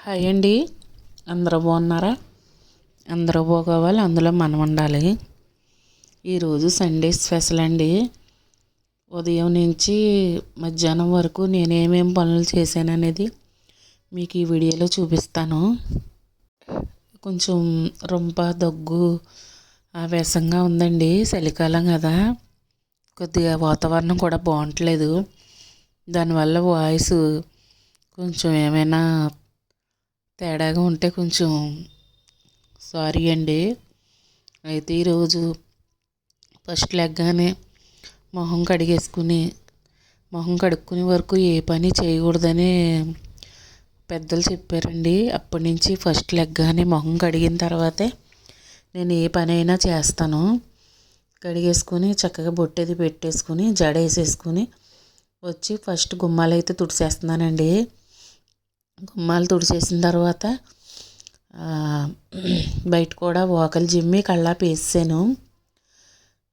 Hi అండి. అందరూ బాగున్నారా? అందరూ బాగోవాలి, అందులో మనం ఉండాలి. ఈరోజు సండే స్పెషల్ అండి. ఉదయం నుంచి మధ్యాహ్నం వరకు నేనేమేం పనులు చేశాననేది మీకు ఈ వీడియోలో చూపిస్తాను. కొంచెం రొంప దగ్గు ఆవేశంగా ఉందండి. చలికాలం కదా, కొద్దిగా వాతావరణం కూడా బాగుంటలేదు. దానివల్ల వాయిస్ కొంచెం ఏమైనా తేడాగా ఉంటే కొంచెం సారీ అండి. అయితే ఈరోజు ఫస్ట్ లెగ్గానే మొహం కడుక్కునే వరకు ఏ పని చేయకూడదని పెద్దలు చెప్పారండి. అప్పటి నుంచి ఫస్ట్ లెగ్గానే మొహం కడిగిన తర్వాతే నేను ఏ పని అయినా చేస్తాను. కడిగేసుకుని చక్కగా బొట్టేది పెట్టేసుకుని జడ వేసేసుకుని వచ్చి ఫస్ట్ గుమ్మాలు అయితే తుడిచేస్తున్నానండి. గుమ్మాలు తుడిచేసిన తర్వాత బయట కూడా వాకలు జిమ్మి కళ్ళాపి వేసాను.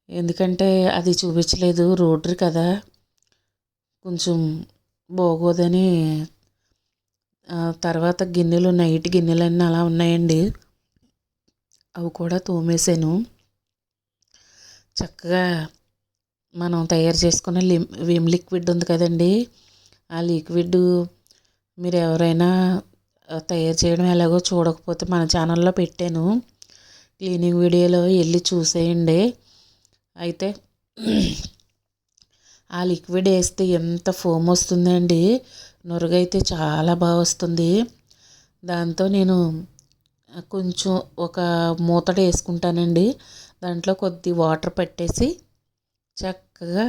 ఎందుకంటే అది చూపించలేదు, రోడ్డు కదా, కొంచెం బాగోదని. తర్వాత గిన్నెలు, నైట్ గిన్నెలన్నీ అలా ఉన్నాయండి, అవి కూడా తోమేసాను. చక్కగా మనం తయారు చేసుకున్న విమ్ లిక్విడ్ ఉంది కదండి, ఆ లిక్విడ్ మీరు ఎవరైనా తయారు చేయడం ఎలాగో చూడకపోతే మన ఛానల్లో పెట్టాను, క్లీనింగ్ వీడియోలో వెళ్ళి చూసేయండి. అయితే ఆ లిక్విడ్ వేస్తే ఎంత ఫోమ్ వస్తుందండి, నురుగైతే చాలా బాగా వస్తుంది. దాంతో నేను కొంచెం ఒక మూతడ వేసుకుంటానండి. దాంట్లో కొద్ది వాటర్ పట్టేసి చక్కగా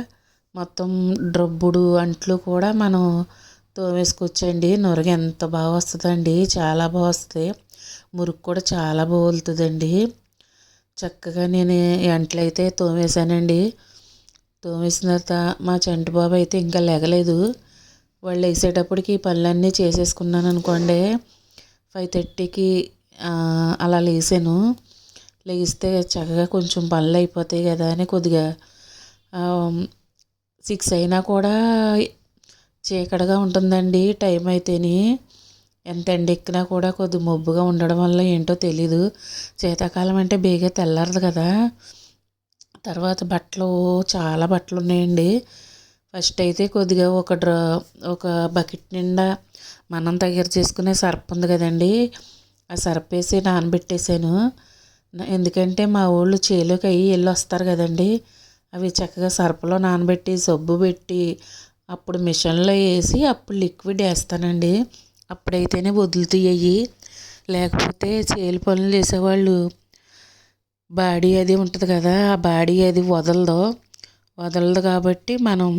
మొత్తం డ్రబ్బుడు అంట్లు కూడా మనం తోమేసుకోవచ్చండి. నురగ ఎంత బాగా వస్తుందండి, చాలా బాగా వస్తుంది. మురుగు కూడా చాలా బాగుతుందండి. చక్కగా నేను అంట్లు అయితే తోమేశానండి. తోమేసిన తర్వాత మా చంటి బాబు అయితే ఇంకా లెగలేదు. వాళ్ళు వేసేటప్పటికి ఈ పనులన్నీ చేసేసుకున్నాను అనుకోండి. 5:30కి అలా లేసాను. లేస్తే చక్కగా కొంచెం పనులు అయిపోతాయి కదా అని కొద్దిగా 6 అయినా కూడా చీకటిగా ఉంటుందండి. టైం అయితేని ఎంత ఎండ ఎక్కినా కూడా కొద్ది మబ్బుగా ఉండడం వల్ల ఏంటో తెలీదు. శీతాకాలం అంటే బేగా తెల్లారదు కదా. తర్వాత చాలా బట్టలు ఉన్నాయండి. ఫస్ట్ అయితే కొద్దిగా ఒక బకెట్ నిండా మనం తయారు చేసుకునే సర్ఫ్ ఉంది కదండి, ఆ సర్ఫ్ వేసి నానబెట్టేసాను. ఎందుకంటే మా ఊళ్ళు చేలోకి అయ్యి వెళ్ళి వస్తారు కదండి, అవి చక్కగా సర్ఫలో నానబెట్టి సబ్బు పెట్టి అప్పుడు మిషన్లో వేసి అప్పుడు లిక్విడ్ వేస్తానండి. అప్పుడైతేనే వదులుతాయి. లేకపోతే చేలు పనులు చేసేవాళ్ళు బాడీ అది ఉంటుంది కదా, ఆ బాడీ అది వదలదు కాబట్టి మనం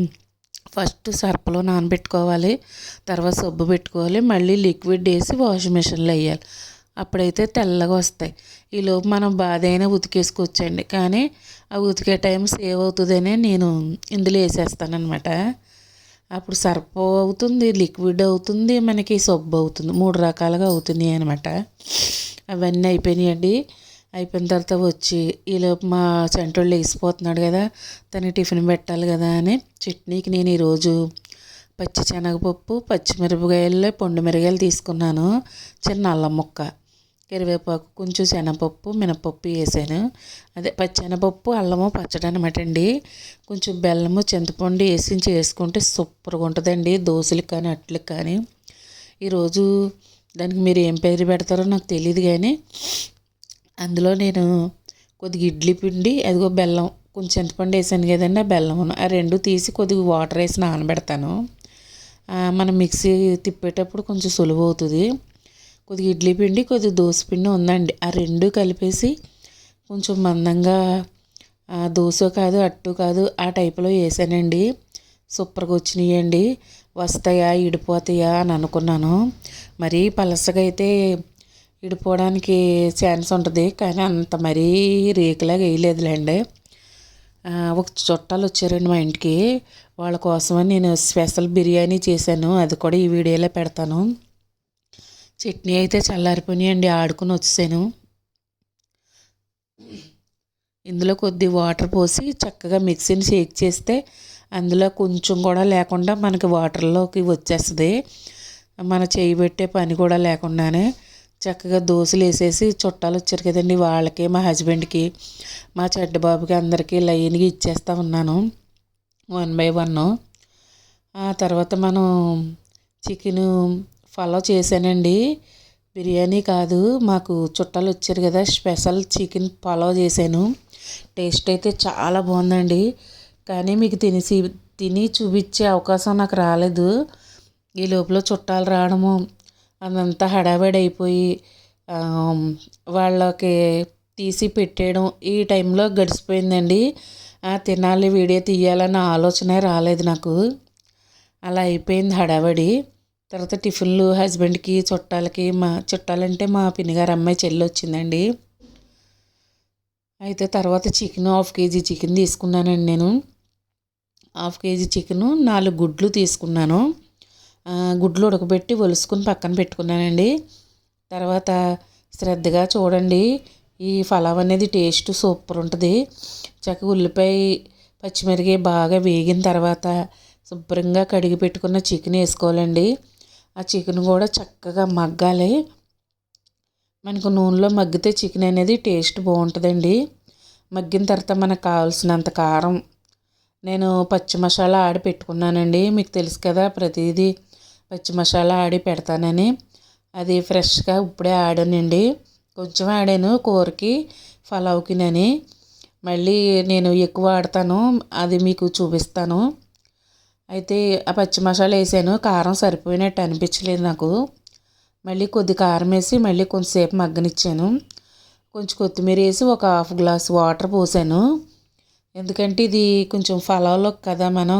ఫస్ట్ సర్ఫలో నానబెట్టుకోవాలి, తర్వాత సబ్బు పెట్టుకోవాలి, మళ్ళీ లిక్విడ్ వేసి వాషింగ్ మిషన్లో వేయాలి. అప్పుడైతే తెల్లగా వస్తాయి. ఈలోపు మనం బాధ అయినా ఉతికేసుకోవచ్చండి, కానీ ఆ ఉతికే టైం సేవ్ అవుతుందనే నేను ఇందులో వేసేస్తానమాట. అప్పుడు సర్ఫ్ అవుతుంది, లిక్విడ్ అవుతుంది, మనకి సబ్బు అవుతుంది, 3 రకాలుగా అవుతున్నాయి అనమాట. అవన్నీ అయిపోయినాయండి. అయిపోయిన తర్వాత వచ్చి ఈలోపు మా చంటోళ్ళు వేసిపోతున్నాడు కదా, తనకి టిఫిన్ పెట్టాలి కదా అని చట్నీకి నేను ఈరోజు పచ్చి శనగపప్పు, పచ్చిమిరపకాయలు, పండు మిరగాయలు తీసుకున్నాను, చిన్న అల్లం ముక్క, కరివేపాకు, కొంచెం శనగపప్పు, మినపప్పు వేసాను. అదే పచ్చెనపప్పు, అల్లము పచ్చడి అనమాట అండి. కొంచెం బెల్లము, చింతపండు వేసి చేసుకుంటే సూపర్గా ఉంటుందండి, దోశలకు కానీ అట్లకు కానీ. ఈరోజు దానికి మీరు ఏం పేరు పెడతారో నాకు తెలియదు, కానీ అందులో నేను కొద్దిగా ఇడ్లీ పిండి, అదిగో బెల్లం, కొంచెం చింతపండు వేసాను కదండి, ఆ బెల్లం ఆ రెండు తీసి కొద్దిగా వాటర్ వేసి నానబెడతాను. మనం మిక్సీ తిప్పేటప్పుడు కొంచెం సులువు అవుతుంది. కొద్దిగా ఇడ్లీ పిండి, కొద్దిగా దోశ పిండి ఉందండి, ఆ రెండు కలిపేసి కొంచెం మందంగా దోశ కాదు అట్టు కాదు ఆ టైపులో వేసానండి. సూపర్గా వచ్చినాయండి. వస్తాయా ఇడిపోతాయా అని అనుకున్నాను. మరీ పలసగా అయితే ఇడిపోవడానికి ఛాన్స్ ఉంటుంది, కానీ అంత మరీ రేకులాగా వేయలేదులేండి. ఒక చుట్టాలు వచ్చారండి మా ఇంటికి, వాళ్ళ కోసమని నేను స్పెషల్ బిర్యానీ చేశాను, అది కూడా ఈ వీడియోలో పెడతాను. చట్నీ అయితే చల్లారిపోయినాయండి, ఆడుకుని వచ్చేసాను. ఇందులో కొద్ది వాటర్ పోసి చక్కగా మిక్సీని షేక్ చేస్తే అందులో కొంచెం కూడా లేకుండా మనకి వాటర్లోకి వచ్చేస్తుంది. మన చేయి పెట్టే పని కూడా లేకుండానే చక్కగా దోశలు వేసేసి చుట్టాలు వచ్చారు కదండి, వాళ్ళకి, మా హస్బెండ్కి, మా చెడ్డ బాబుకి అందరికీ లైన్గా ఇచ్చేస్తూ ఉన్నాను 1 బై 1. ఆ తర్వాత మనం చికెను పలావ్ చేశానండి. బిర్యానీ కాదు, మాకు చుట్టాలు వచ్చారు కదా, స్పెషల్ చికెన్ పలావ్ చేశాను. టేస్ట్ అయితే చాలా బాగుందండి. కానీ మీకు తిని చూపించే అవకాశం నాకు రాలేదు. ఈ లోపల చుట్టాలు రావడము అదంతా హడావిడి అయిపోయి వాళ్ళకి తీసి పెట్టేయడం ఈ టైంలో గడిచిపోయిందండి. తినాలి, వీడియో తీయాలన్న ఆలోచనే రాలేదు నాకు. అలా అయిపోయింది హడావిడి. తర్వాత టిఫిన్లు హస్బెండ్కి, చుట్టాలకి, మా చుట్టాలంటే మా పిన్నిగారు అమ్మాయి చెల్లి వచ్చిందండి. అయితే తర్వాత చికెన్ 1/2 కేజీ చికెన్ తీసుకున్నానండి. నేను 1/2 కేజీ చికెను 4 గుడ్లు తీసుకున్నాను. గుడ్లు ఉడకబెట్టి ఒలుసుకుని పక్కన పెట్టుకున్నానండి. తర్వాత శ్రద్ధగా చూడండి, ఈ పలావ్ అనేది టేస్ట్ సూపర్ ఉంటుంది. చక్కగా ఉల్లిపాయ, పచ్చిమిరపకాయ బాగా వేగిన తర్వాత శుభ్రంగా కడిగి పెట్టుకున్న చికెన్ వేసుకోవాలండి. ఆ చికెన్ కూడా చక్కగా మగ్గాలి. మనకు నూనెలో మగ్గితే చికెన్ అనేది టేస్ట్ బాగుంటుందండి. మగ్గిన తర్వాత మనకు కావాల్సినంత కారం, నేను పచ్చి మసాలా ఆడి పెట్టుకున్నానండి. మీకు తెలుసు కదా, ప్రతిదీ పచ్చి మసాలా ఆడి పెడతానని. అది ఫ్రెష్గా ఇప్పుడే ఆడానండి. కొంచెం ఆడాను కూరకి, పలావ్కినని. మళ్ళీ నేను ఎక్కువ ఆడతాను, అది మీకు చూపిస్తాను. అయితే ఆ పచ్చి మసాలా వేసాను, కారం సరిపోయినట్టు అనిపించలేదు నాకు. మళ్ళీ కొద్ది కారం వేసి మళ్ళీ కొంచెంసేపు మగ్గనిచ్చాను. కొంచెం కొత్తిమీర వేసి ఒక 1/2 గ్లాస్ వాటర్ పోసాను. ఎందుకంటే ఇది కొంచెం పలావ్లో కదా, మనం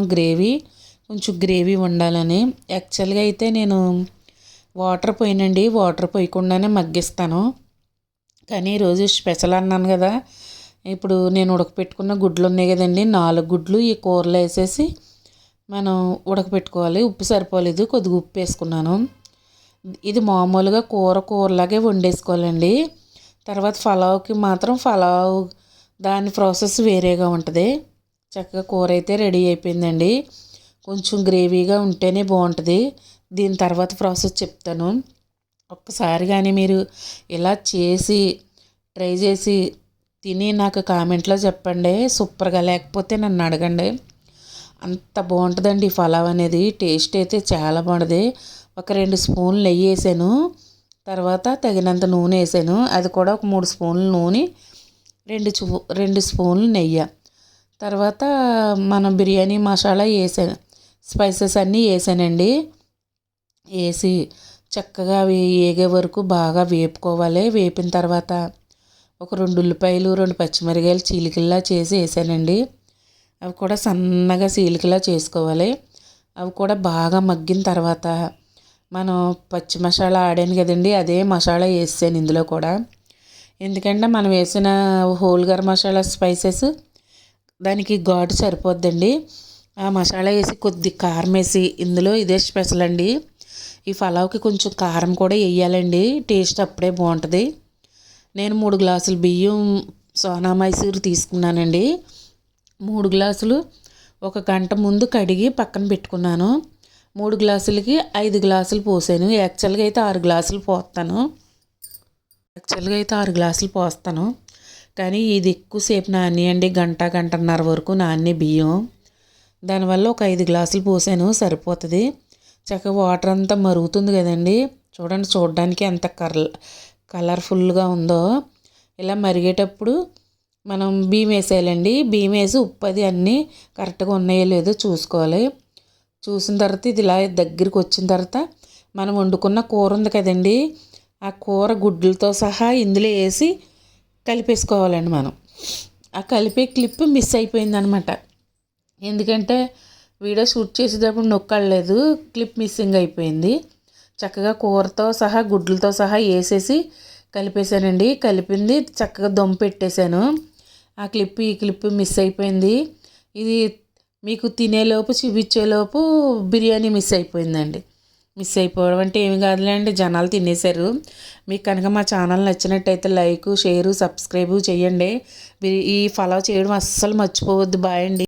కొంచెం గ్రేవీ ఉండాలని. యాక్చువల్గా అయితే నేను వాటర్ పోయినండి, వాటర్ పోయకుండానే మగ్గిస్తాను. కానీ ఈరోజు స్పెషల్ అన్నాను కదా, ఇప్పుడు నేను ఉడకపెట్టుకున్న గుడ్లు ఉన్నాయి కదండి, 4 గుడ్లు ఈ కూరలో వేసేసి మనం ఉడకపెట్టుకోవాలి. ఉప్పు సరిపోలేదు, కొద్దిగా ఉప్పు వేసుకున్నాను. ఇది మామూలుగా కూరలాగే వండేసుకోవాలండి. తర్వాత పలావ్కి మాత్రం దాని ప్రాసెస్ వేరేగా ఉంటుంది. చక్కగా కూర అయితే రెడీ అయిపోయిందండి. కొంచెం గ్రేవీగా ఉంటేనే బాగుంటుంది. దీని తర్వాత ప్రాసెస్ చెప్తాను. ఒక్కసారి కానీ మీరు ఇలా ట్రై చేసి తిని నాకు కామెంట్లో చెప్పండి. సూపర్గా, లేకపోతే నన్ను అడగండి. అంత బాగుంటుందండి ఈ పలావ్ అనేది. టేస్ట్ అయితే చాలా బాగుంటుంది. ఒక 2 స్పూన్లు నెయ్యి వేసాను. తర్వాత తగినంత నూనె వేసాను. అది కూడా ఒక 3 స్పూన్లు నూనె, 2 స్పూన్లు నెయ్యి. తర్వాత మనం బిర్యానీ మసాలా వేసాను, స్పైసెస్ అన్నీ వేసానండి. వేసి చక్కగా అవి వేగే వరకు బాగా వేపుకోవాలి. వేపిన తర్వాత ఒక 2 ఉల్లిపాయలు, 2 పచ్చిమిరపకాయలు చీలికల్లా చేసి వేసానండి. అవి కూడా సన్నగా చీలికలా చేసుకోవాలి. అవి కూడా బాగా మగ్గిన తర్వాత మనం పచ్చి మసాలా ఆడాను కదండి, అదే మసాలా వేసాను ఇందులో కూడా. ఎందుకంటే మనం వేసిన హోల్ గరం మసాలా స్పైసెస్ దానికి ఘాటు సరిపోద్దండి. ఆ మసాలా వేసి కొద్ది కారం వేసి, ఇందులో ఇదే స్పెషల్ అండి, ఈ పలావ్కి కొంచెం కారం కూడా వేయాలండి, టేస్ట్ అప్పుడే బాగుంటుంది. నేను 3 గ్లాసులు బియ్యం సోనా మైసూర్ తీసుకున్నానండి. 3 గ్లాసులు 1 గంట ముందు కడిగి పక్కన పెట్టుకున్నాను. 3 గ్లాసులకి 5 గ్లాసులు పోసాను. యాక్చువల్గా అయితే 6 గ్లాసులు పోస్తాను. కానీ ఇది ఎక్కువసేపు నానియండి, గంటన్నర వరకు నాని బియ్యం. దానివల్ల ఒక 5 గ్లాసులు పోసాను, సరిపోతుంది. చక్కగా వాటర్ అంతా మరుగుతుంది కదండి, చూడండి, చూడడానికి ఎంత కలర్ఫుల్గా ఉందో. ఇలా మరిగేటప్పుడు మనం బియ్యం వేసేయాలండి. బియ్యం వేసి ఉప్పు అది అన్నీ కరెక్ట్గా ఉన్నాయో లేదో చూసుకోవాలి. చూసిన తర్వాత ఇది ఇలా దగ్గరికి వచ్చిన తర్వాత మనం వండుకున్న కూర ఉంది కదండి, ఆ కూర గుడ్లతో సహా ఇందులో వేసి కలిపేసుకోవాలండి. మనం ఆ కలిపే క్లిప్ మిస్ అయిపోయిందనమాట. ఎందుకంటే వీడియో షూట్ చేసేటప్పుడు నొక్కలేదు, క్లిప్ మిస్సింగ్ అయిపోయింది. చక్కగా కూరతో సహా గుడ్లతో సహా వేసేసి కలిపేసానండి. కలిపింది చక్కగా దమ్ పెట్టేశాను. ఈ క్లిప్ మిస్ అయిపోయింది. ఇది మీకు తినేలోపు చూపించేలోపు బిర్యానీ మిస్ అయిపోయిందండి. మిస్ అయిపోవడం అంటే ఏమి కాదులేండి, జనాలు తినేశారు. మీకు కనుక మా ఛానల్ నచ్చినట్టయితే లైక్, షేరు, సబ్స్క్రైబ్ చేయండి. ఈ ఫాలో చేయడం అస్సలు మర్చిపోవద్దు. బాయ్ అండి.